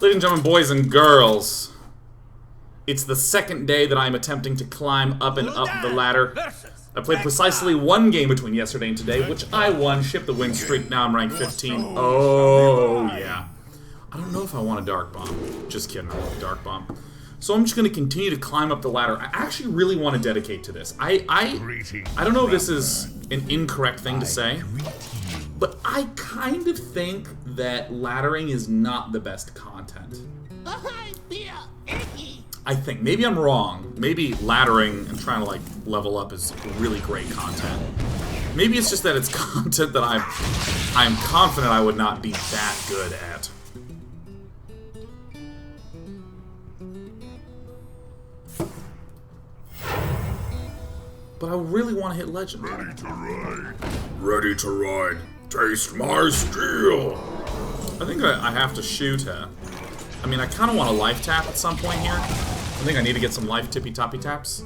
Ladies and gentlemen, boys and girls, it's the second day that I'm attempting to climb up and up the ladder. I played precisely one game between yesterday and today, which I won, shipped the win streak, now I'm ranked 15. Oh, yeah. I don't know if I want a Dark Bomb. Just kidding, I want a Dark Bomb. So I'm just going to continue to climb up the ladder. I actually really want to dedicate to this. I don't know if this is an incorrect thing to say, but I kind of think that laddering is not the best content. I think. Maybe I'm wrong. Maybe laddering and trying to, like, level up is really great content. Maybe it's just that it's content that I'm confident I would not be that good at. But I really want to hit Legend. Ready to ride. Ready to ride. Taste my steel. I think I have to shoot her. I mean, I kind of want a life tap at some point here. I think I need to get some life tippy-toppy taps.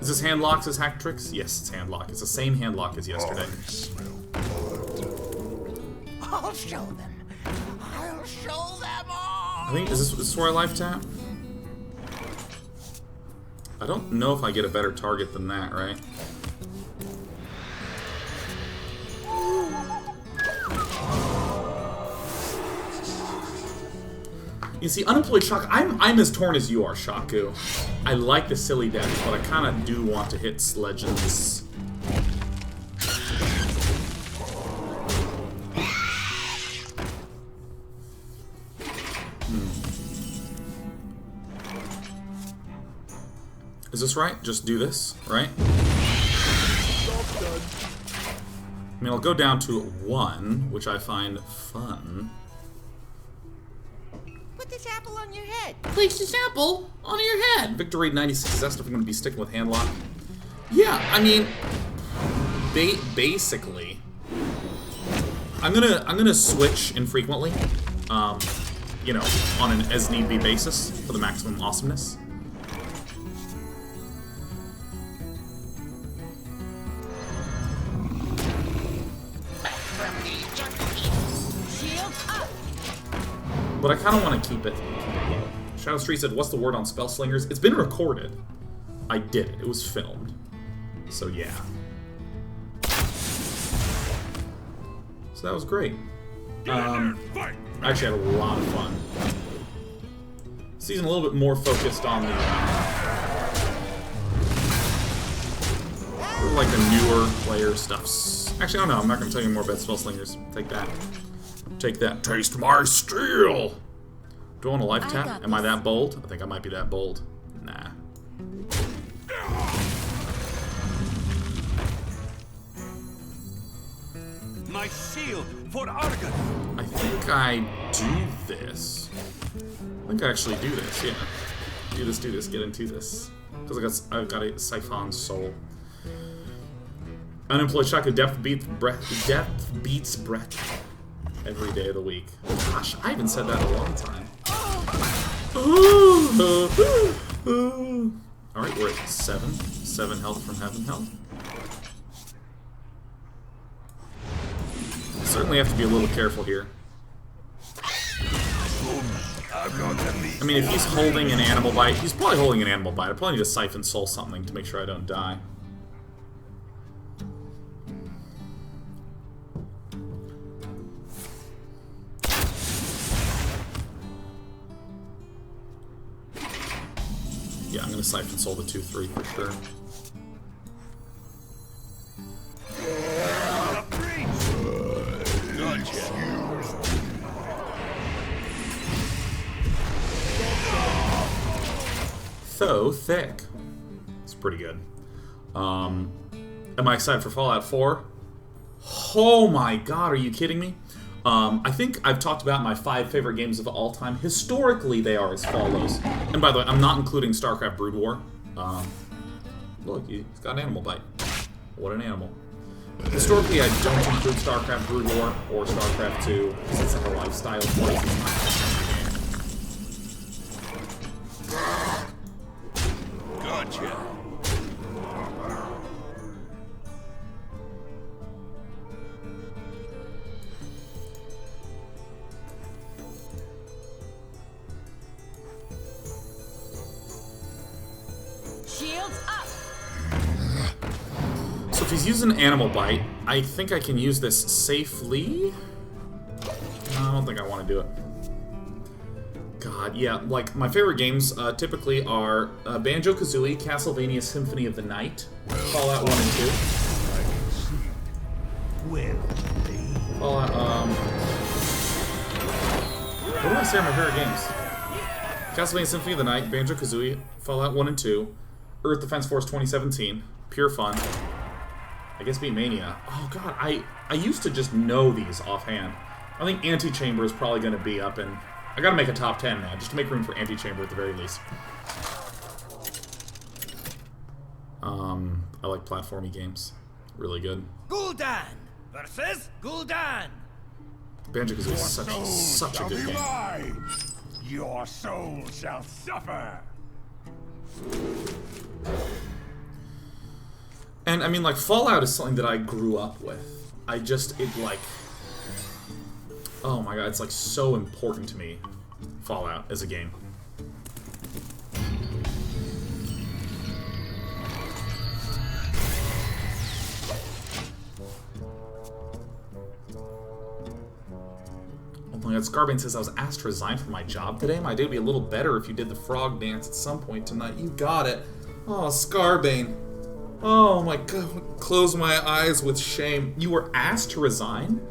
Is this Handlock's as hack tricks? Yes, it's Handlock. It's the same Handlock as yesterday. I'll show them. I'll show them all. I think, is this where I life tap? I don't know if I get a better target than that, right? You see, unemployed Shaku, I'm as torn as you are, Shaku. I like the silly death, but I kind of do want to hit Legends. Is this right? Just do this, right? I mean, I'll go down to 1, which I find fun. Put this apple on your head. Place this apple on your head. Victory 96. Is that stuff I'm going to be sticking with Handlock? Yeah, I mean, basically, I'm gonna switch infrequently. You know, on an as need be basis for the maximum awesomeness. But I kind of want to keep it low. Shadow Street said, what's the word on spell slingers? It's been recorded. I did it. It was filmed. So, yeah. So that was great. I actually had a lot of fun. Season a little bit more focused on the... like the newer player stuffs. Actually, I don't know. I'm not going to tell you more about spell slingers. Take that. Take that. Taste my steel! Do I want a life tap? Am I that bold? I think I might be that bold. Nah. My shield for Argon. I think I do this. I think I actually do this, yeah. Do this, get into this. Because I've got a Siphon Soul. Unemployed Shaku, death beats breath. Every day of the week. Gosh, I haven't said that in a long time. Alright, we're at 7. 7 health from Heaven Health. Certainly have to be a little careful here. I mean, if he's holding an Animal Bite, he's probably holding an Animal Bite. I probably need to Siphon Soul something to make sure I don't die. Yeah, I'm gonna Siphon Soul the 2-3 for sure. So thick. It's pretty good. Am I excited for Fallout 4? Oh my god, are you kidding me? I think I've talked about my 5 favorite games of all time. Historically, they are as follows. And by the way, I'm not including StarCraft Brood War. Look, he's got an Animal Bite. What an animal. Historically, I don't include StarCraft Brood War or StarCraft 2 because it's like a lifestyle choice. Gotcha. he's using Animal Bite. I think I can use this safely. No, I don't think I want to do it. God, yeah, like, my favorite games typically are Banjo-Kazooie, Castlevania Symphony of the Night, Fallout 1 and 2. Fallout, what do I say are my favorite games? Castlevania Symphony of the Night, Banjo-Kazooie, Fallout 1 and 2, Earth Defense Force 2017, pure fun. I guess Beat Mania. Oh god, I used to just know these offhand. I think Antichamber is probably going to be up in... I gotta make a top 10 now, just to make room for Antichamber at the very least. I like platformy games. Really good. Gul'dan versus Gul'dan. Banjo-Kazooie is such a good game. Mine. Your soul shall suffer. And, I mean, like, Fallout is something that I grew up with. Oh my god, it's, like, so important to me, Fallout, as a game. Oh my god, Scarbane says, I was asked to resign from my job today. My day would be a little better if you did the frog dance at some point tonight. You got it. Oh, Scarbane. Oh my god, close my eyes with shame. You were asked to resign?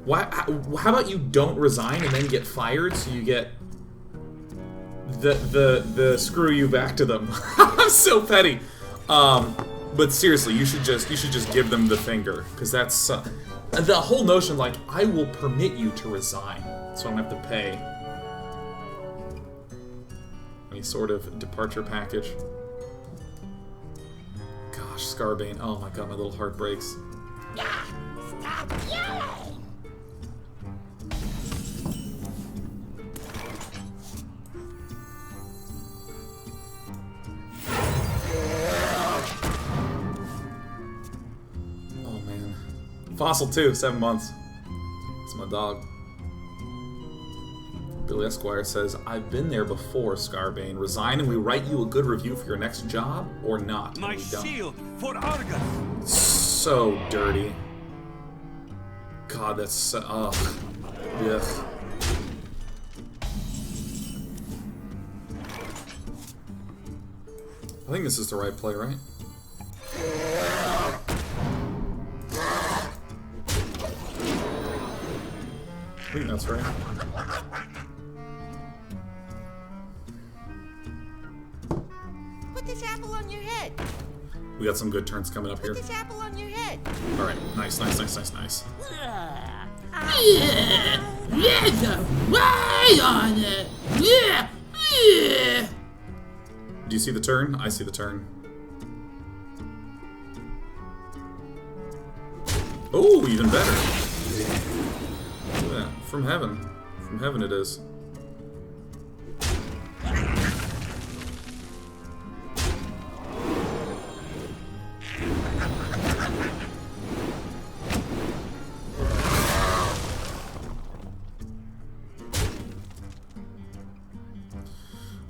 Why? How about you don't resign and then get fired so you get the screw you back to them? I'm so petty. But seriously, you should just give them the finger, because that's the whole notion. Like, I will permit you to resign, so I don't have to pay any sort of departure package. Gosh, Scarbane. Oh my god, my little heart breaks. Stop yelling! Oh man. Fossil 2, 7 months. It's my dog. Billy Esquire says, I've been there before, Scarbane. Resign and we write you a good review for your next job, or not. My shield for Argus. So dirty. God, that's so... Ugh. Ugh. I think this is the right play, right? I think that's right. Put this apple on your head. We got some good turns coming up here. Put this apple on your head. Alright, nice, nice, nice, nice, nice. Yeah, there's a way on it. Yeah, yeah. Do you see the turn? I see the turn. Oh, even better. Look at that. From heaven. From heaven it is.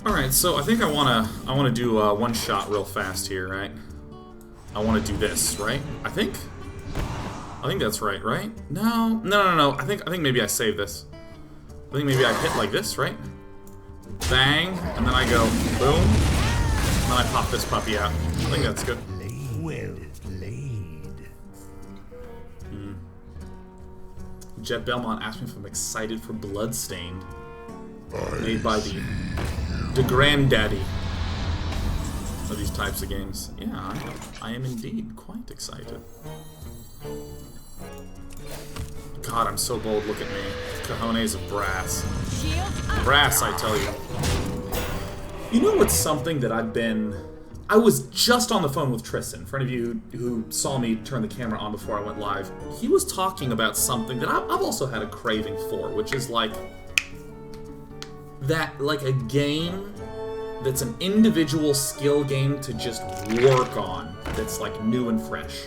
Alright, so I think I wanna do one shot real fast here, right? I wanna do this, right? I think that's right, right? No. I think maybe I save this. I think maybe I hit like this, right? Bang, and then I go boom, and then I pop this puppy out. I think that's good. Well played. Jet Belmont asked me if I'm excited for Bloodstained, made by the granddaddy of these types of games. Yeah, I am indeed quite excited. God, I'm so bold. Look at me. Cojones of brass. Brass, I tell you. You know what's something that I was just on the phone with Tristan, for any of you who saw me turn the camera on before I went live. He was talking about something that I've also had a craving for, which is like a game that's an individual skill game to just work on, that's like new and fresh.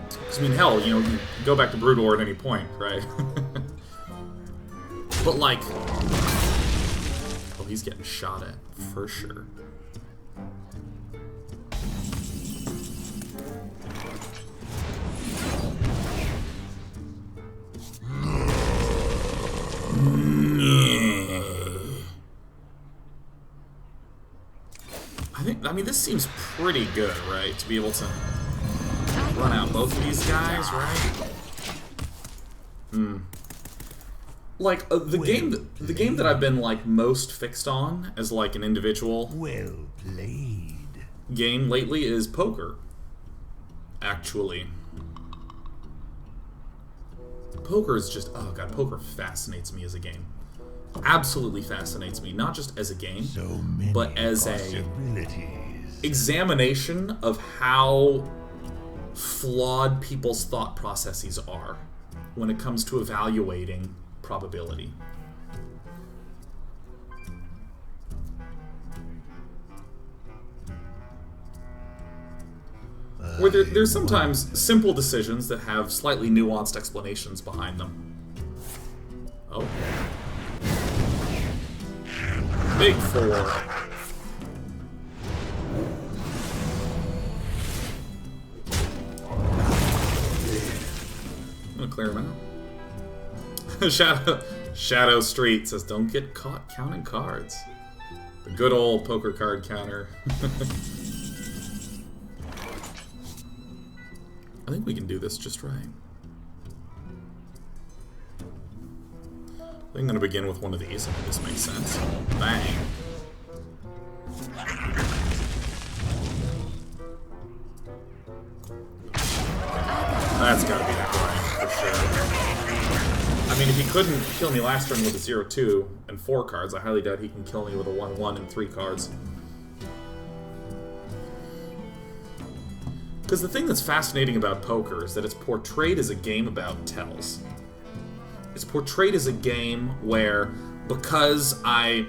Because, I mean, hell, you know, you can go back to Brood War at any point, right? But like, oh, he's getting shot at, for sure. I mean, this seems pretty good, right? To be able to run out both of these guys, right? Like the game that I've been like most fixed on as like an individual game lately is poker. Actually, poker is just, oh god, poker fascinates me as a game. Absolutely fascinates me, not just as a game, but as a examination of how flawed people's thought processes are when it comes to evaluating probability. Where there's sometimes simple decisions that have slightly nuanced explanations behind them. Oh. Big 4. I'm gonna clear him out. Shadow Street says, don't get caught counting cards. The good old poker card counter. I think we can do this just right. I think I'm going to begin with one of these, if this makes sense. Bang. That's got to be that line, for sure. I mean, if he couldn't kill me last turn with a 0-2 and 4 cards, I highly doubt he can kill me with a 1-1 and 3 cards. Because the thing that's fascinating about poker is that it's portrayed as a game about tells. It's portrayed as a game where, because I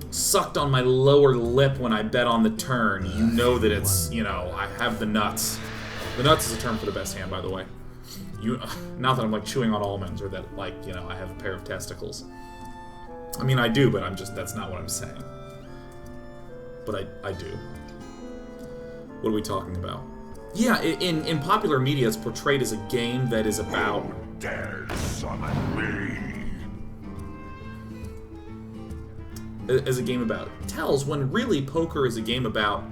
sucked on my lower lip when I bet on the turn, you know that it's, you know, I have the nuts. The nuts is a term for the best hand, by the way. Not that I'm, like, chewing on almonds or that, like, you know, I have a pair of testicles. I mean, I do, but that's not what I'm saying. But I do. What are we talking about? Yeah, in popular media, it's portrayed as a game that is about... Dare summon me. As a game about tells, when really poker is a game about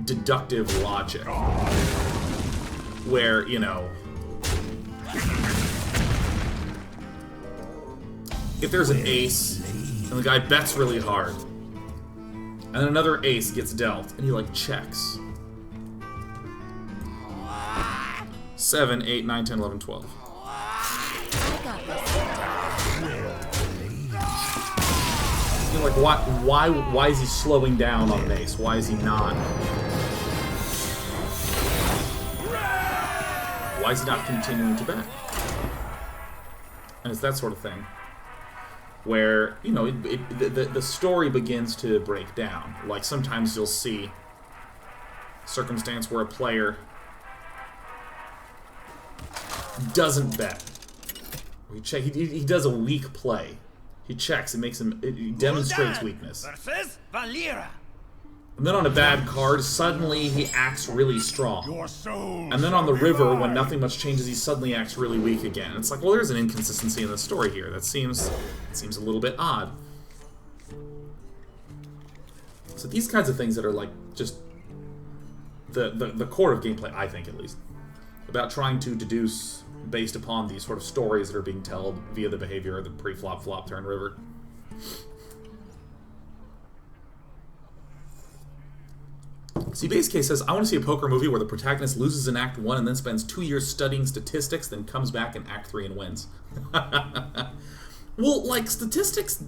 deductive logic. Where, you know... if there's an ace, and the guy bets really hard, and then another ace gets dealt, and he, like, checks. 7, 8, 9, 10, 11, 12. You know, like, why is he slowing down on an ace? Why is he not? Why is he not continuing to bet? And it's that sort of thing. Where, you know, the story begins to break down. Like, sometimes you'll see a circumstance where a player doesn't bet. He does a weak play. He checks. It makes him. It demonstrates weakness. And then on a bad card, suddenly he acts really strong. And then on the river, when nothing much changes, he suddenly acts really weak again. It's like, well, there's an inconsistency in the story here. That seems a little bit odd. So these kinds of things that are like just the core of gameplay, I think at least, about trying to deduce based upon these sort of stories that are being told via the behavior of the pre-flop, flop, turn, river. See, Base Case says, I want to see a poker movie where the protagonist loses in Act 1 and then spends 2 years studying statistics, then comes back in Act 3 and wins. Well, like, statistics,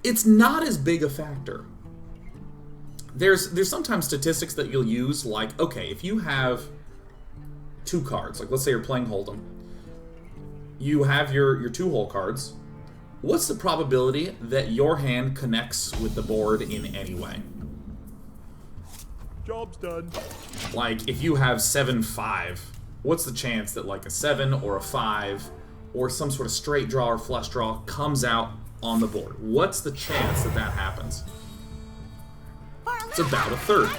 it's not as big a factor. There's sometimes statistics that you'll use, like, okay, if you have 2 cards, like let's say you're playing Hold'em, you have your 2-hole cards. What's the probability that your hand connects with the board in any way? Job's done. Like, if you have 7-5, what's the chance that like a 7 or a 5 or some sort of straight draw or flush draw comes out on the board? What's the chance that that happens? It's about a third.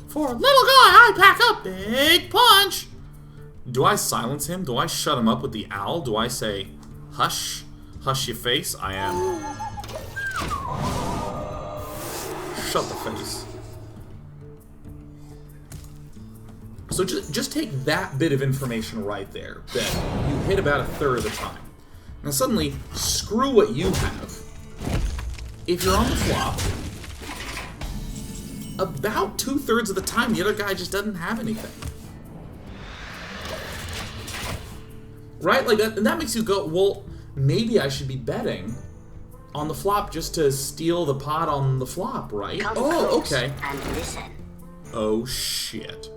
For a little guy, I pack a big punch. Do I silence him? Do I shut him up with the owl? Do I say, Hush. Hush your face. I am. Shut the face. So just take that bit of information right there, that you hit about a third of the time. Now suddenly, screw what you have. If you're on the flop, about 2/3 of the time the other guy just doesn't have anything. Right? Like that, and that makes you go, well, maybe I should be betting on the flop just to steal the pot on the flop, right? Oh, okay. And listen. Oh, shit.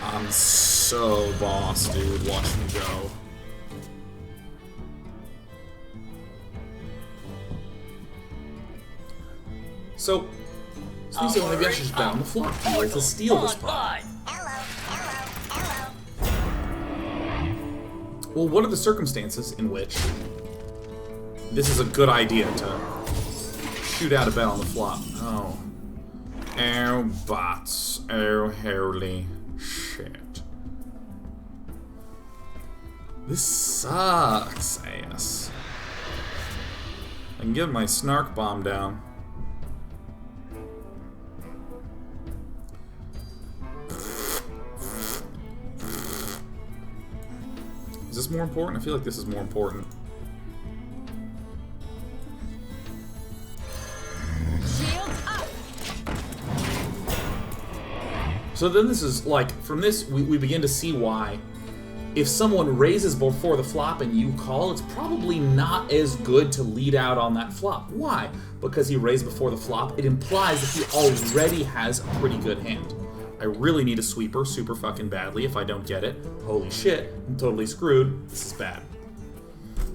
I'm so boss, dude. Watch me go. So maybe I should just bet on the flop. He wants to steal this pot. Well, what are the circumstances in which this is a good idea to shoot out a bet on the flop? Oh. Oh, bots. Oh, holy shit. This sucks, ass. I can get my snark bomb down. Is this more important? I feel like this is more important. Shields up. So then this is like, from this, we begin to see why if someone raises before the flop and you call, it's probably not as good to lead out on that flop. Why? Because he raised before the flop, it implies that he already has a pretty good hand. I really need a sweeper super fucking badly. If I don't get it, holy shit, I'm totally screwed. This is bad.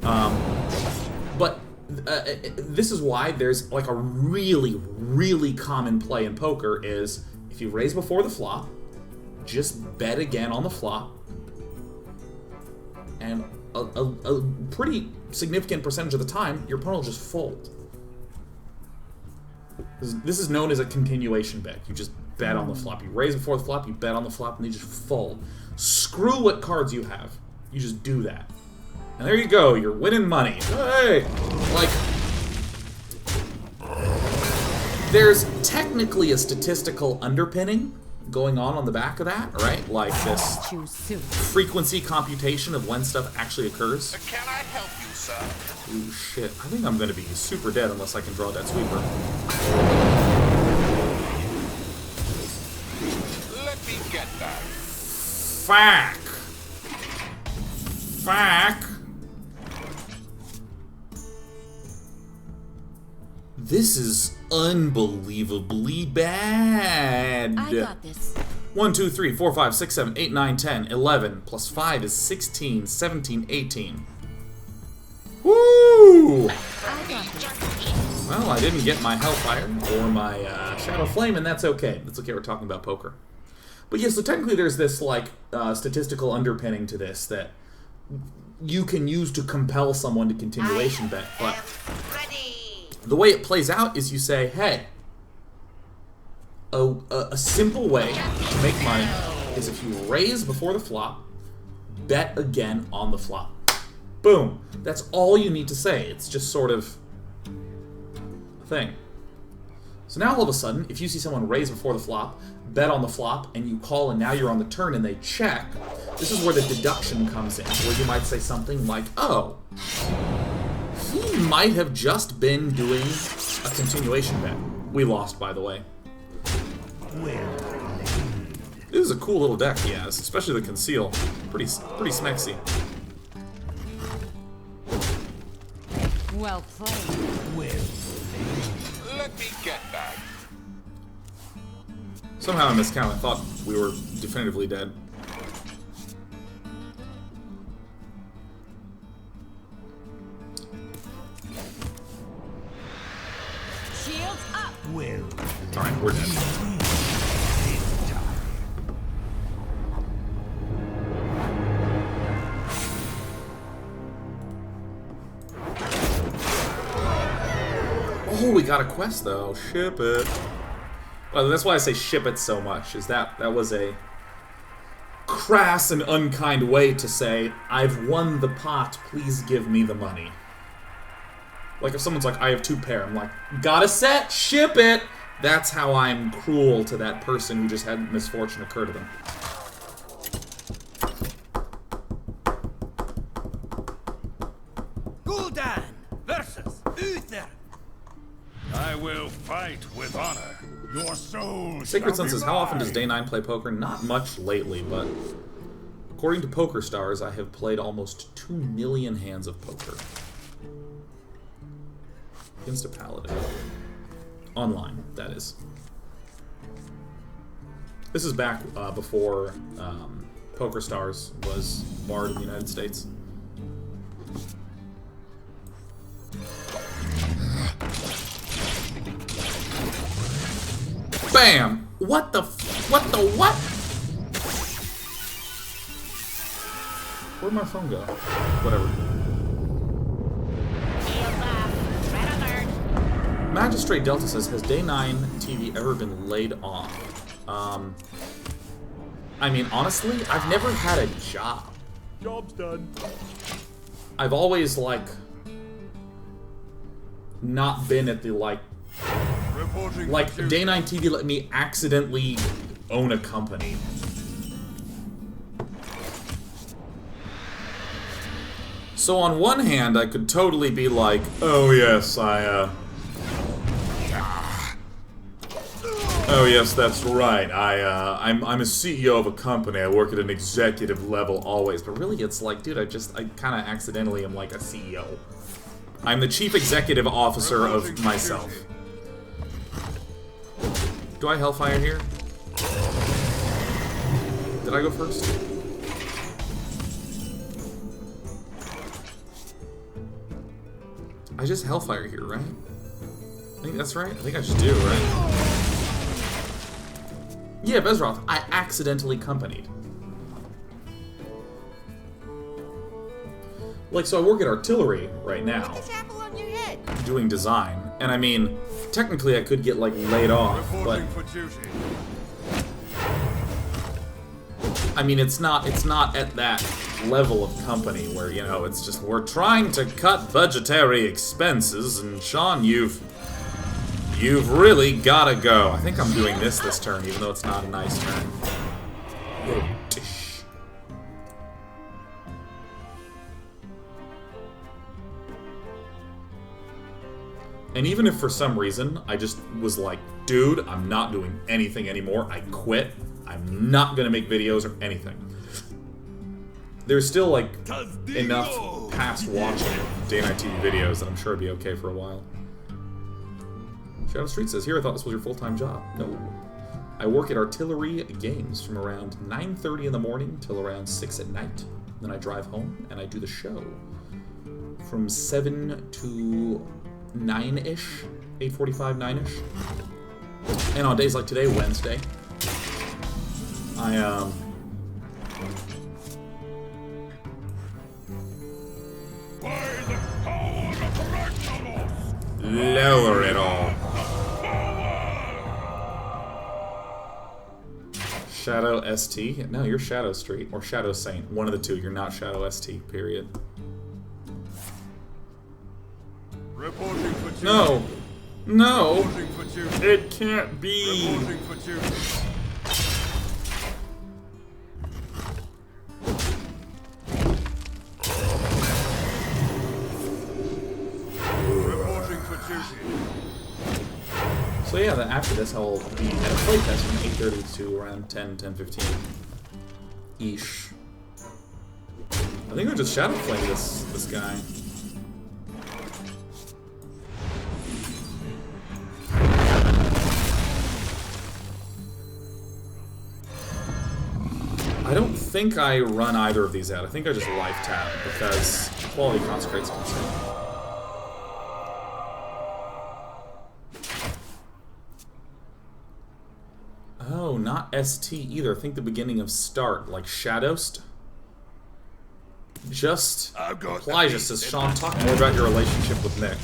But this is why there's like a really, really common play in poker is if you raise before the flop, just bet again on the flop, and a pretty significant percentage of the time, your opponent will just fold. This is known as a continuation bet. You just bet on the flop. You raise before the flop, you bet on the flop, and they just fold. Screw what cards you have. You just do that. And there you go, you're winning money. Hey! Like, there's technically a statistical underpinning going on the back of that, right? Like this frequency computation of when stuff actually occurs. Can I help you, sir? Ooh, shit. I think I'm gonna be super dead unless I can draw that sweeper. Let me get that. Fuck! Fuck! This is unbelievably bad. I got this. 1, 2, 3, 4, 5, 6, 7, 8, 9, 10, 11. Plus 5 is 16, 17, 18. Woo! I got this. Well, I didn't get my Hellfire or my Shadow Flame, and that's okay. That's okay, we're talking about poker. But yeah, so technically there's this, like, statistical underpinning to this that you can use to compel someone to continuation bet, but the way it plays out is you say, hey, a simple way to make money is if you raise before the flop, bet again on the flop. Boom. That's all you need to say. It's just sort of a thing. So now all of a sudden, if you see someone raise before the flop, bet on the flop, and you call and now you're on the turn and they check, this is where the deduction comes in, where you might say something like, oh, he might have just been doing a continuation bet. We lost, by the way. This is a cool little deck he has, especially the conceal. Pretty smexy. Well played. Let me get that. Somehow I miscounted. I thought we were definitively dead. Shields up. Alright, we're dead. Oh, we got a quest though. Ship it. Well, that's why I say ship it so much, is that was a crass and unkind way to say, I've won the pot, please give me the money. Like if someone's like, I have 2 pair, I'm like, got a set, ship it! That's how I'm cruel to that person who just had misfortune occur to them. Gul'dan versus Uther. I will fight with honor. Your soul Sacred shall Sun be says, how often does mine. Day 9 play poker? Not much lately, but according to Poker Stars, I have played almost 2 million hands of poker. Against a paladin. Online, that is. This is back before Poker Stars was barred in the United States. Bam! What the what? Where'd my phone go? Whatever. Magistrate Delta says, has Day 9 TV ever been laid off? I mean, honestly, I've never had a job. Job's done. I've always, like, not been at the, like, Day 9 TV let me accidentally own a company. So on one hand, I could totally be like, oh yes, oh yes, that's right. I'm a CEO of a company. I work at an executive level always. But really, it's like, dude, I kind of accidentally am like a CEO. I'm the chief executive officer of myself. Do I Hellfire here? Did I go first? I just Hellfire here, right? I think that's right. I think I just do, right? Yeah, Bezroth, I accidentally companied. Like, so I work at Artillery right now, doing design, and I mean, technically I could get, like, laid off, but I mean, it's not at that level of company where, you know, it's just, we're trying to cut budgetary expenses, and Sean, you've really gotta go. I think I'm doing this turn, even though it's not a nice turn. And even if for some reason I just was like, dude, I'm not doing anything anymore, I quit, I'm not gonna make videos or anything, there's still, like, enough past watching Day 9 TV videos that I'm sure it'd be okay for a while. Shadow Street says, here, I thought this was your full-time job. No. I work at Artillery Games from around 9:30 in the morning till around 6 at night. Then I drive home and I do the show from 7 to 9-ish, 8:45, 9-ish. And on days like today, Wednesday, I lower it all. Shadow ST? No, you're Shadow Street. Or Shadow Saint. One of the two. You're not Shadow ST, period. Reporting for duty. No! No! Reporting for duty. It can't be! Reporting for duty. Reporting for duty. So yeah, then after this I'll be at a playtest from 8:30 to around 10:15. Ish. I think I'll just Shadow Flame this guy. I don't think I run either of these out. I think I just life tap because quality consecrates concern. Oh, not ST either. I think the beginning of start, like Shadowst. Just Elijah says, Sean, talk more about your relationship with Nick.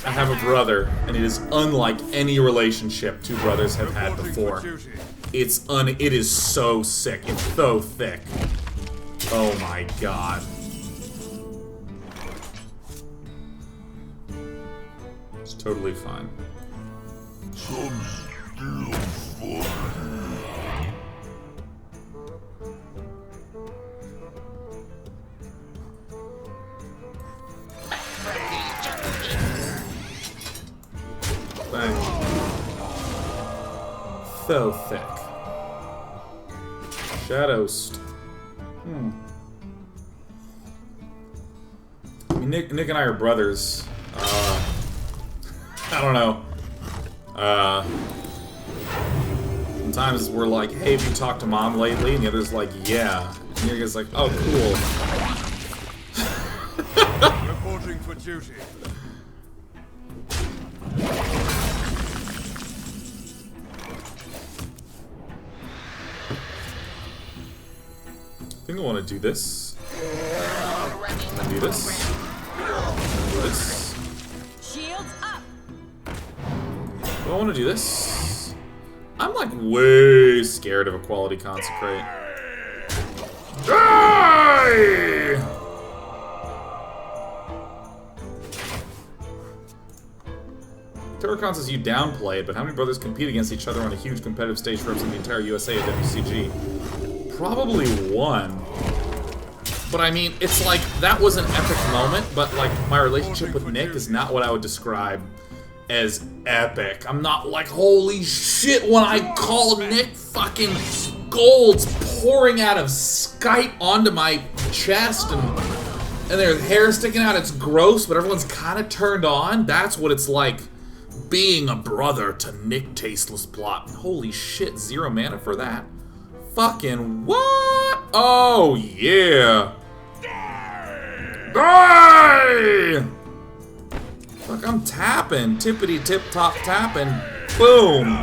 I have a brother, and it is unlike any relationship two brothers have had before. It is so sick. It's so thick. Oh my god. It's totally fine. Bang. So thick. Shadows. I mean, Nick and I are brothers. I don't know. Sometimes we're like, hey, have you talked to mom lately? And the other's like, yeah. And the other's like, oh, cool. Reporting for duty. I think I want to do this. And do this. Do this. Shields up. Do I want to do this? I'm like way scared of a quality consecrate. Die! Terrorcons is you downplay it, but how many brothers compete against each other on a huge competitive stage representing the entire USA at WCG? Probably one. But I mean, it's like, that was an epic moment, but like, my relationship with Nick is not what I would describe as epic. I'm not like, holy shit, when I call Nick fucking golds pouring out of Skype onto my chest and there's hair sticking out, it's gross, but everyone's kind of turned on. That's what it's like being a brother to Nick Tasteless Plot. Holy shit, 0 mana for that. Fucking what? Oh, yeah. Die! Fuck, I'm tapping. Tippity-tip-top tapping. Boom.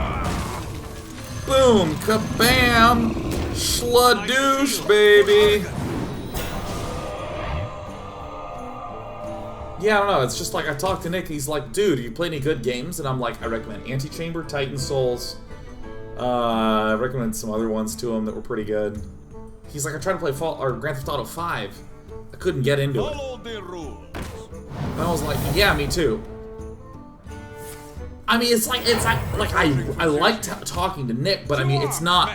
Boom. Kabam. Schladoosh, baby. Yeah, I don't know. It's just like I talked to Nick. He's like, dude, do you play any good games? And I'm like, I recommend Antichamber, Titan Souls. I recommend some other ones to him that were pretty good. He's like, I tried to play Grand Theft Auto 5. I couldn't get into it. And I was like, yeah, me too. I mean, it's like I like talking to Nick, but I mean, it's not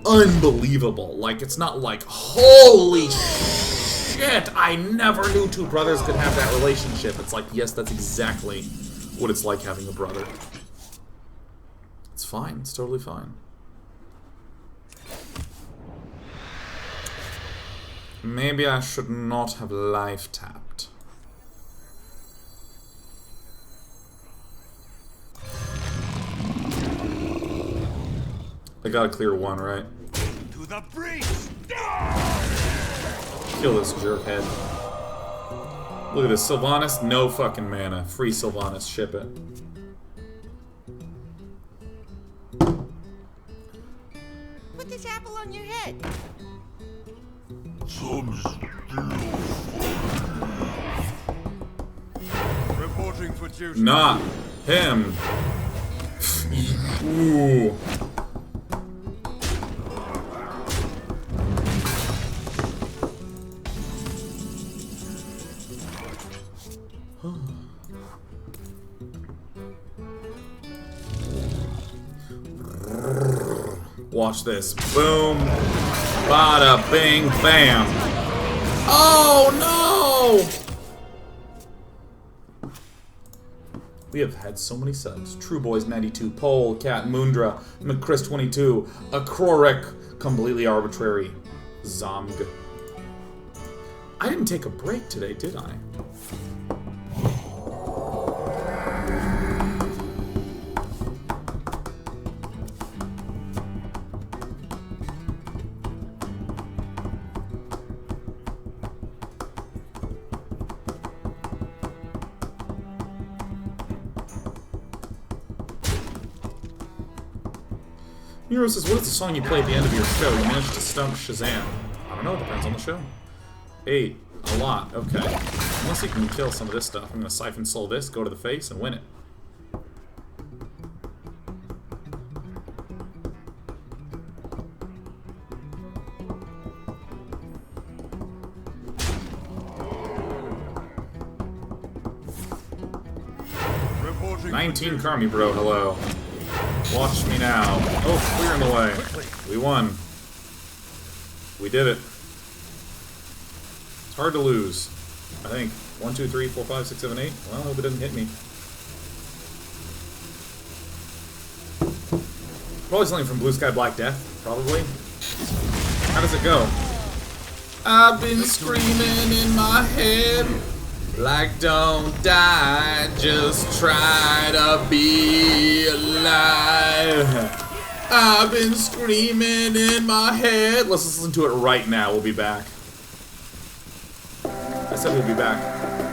unbelievable. Like, it's not like, holy shit, I never knew two brothers could have that relationship. It's like, yes, that's exactly what it's like having a brother. It's fine. It's totally fine. Maybe I should not have life tapped. I gotta clear one, right? To the breach. Kill this jerkhead. Look at this. Sylvanas, no fucking mana. Free Sylvanas, ship it. Put this apple on your head. Reporting for duty. Not him. Ooh. Watch this. Boom. Bada bing bam. Oh no! We have had so many subs. True Boys 92, Pole, Cat, Moondra, McChris 22, Akrorek, completely arbitrary, Zomg. I didn't take a break today, did I? Nero says, what is the song you play at the end of your show? You managed to stump Shazam. I don't know, it depends on the show. 8. A lot. Okay. Unless you can kill some of this stuff. I'm gonna Siphon Soul this, go to the face, and win it. Reporting 19 Carmi, bro, hello. Watch me now. Oh, clear in the way. We won. We did it. It's hard to lose, I think. 1, 2, 3, 4, 5, 6, 7, 8. Well, I hope it doesn't hit me. Probably something from Blue Sky Black Death, probably. How does it go? I've been screaming in my head like don't die, just try to be alive. I've been screaming in my head. Let's listen to it right now. We'll be back. I said we'll be back.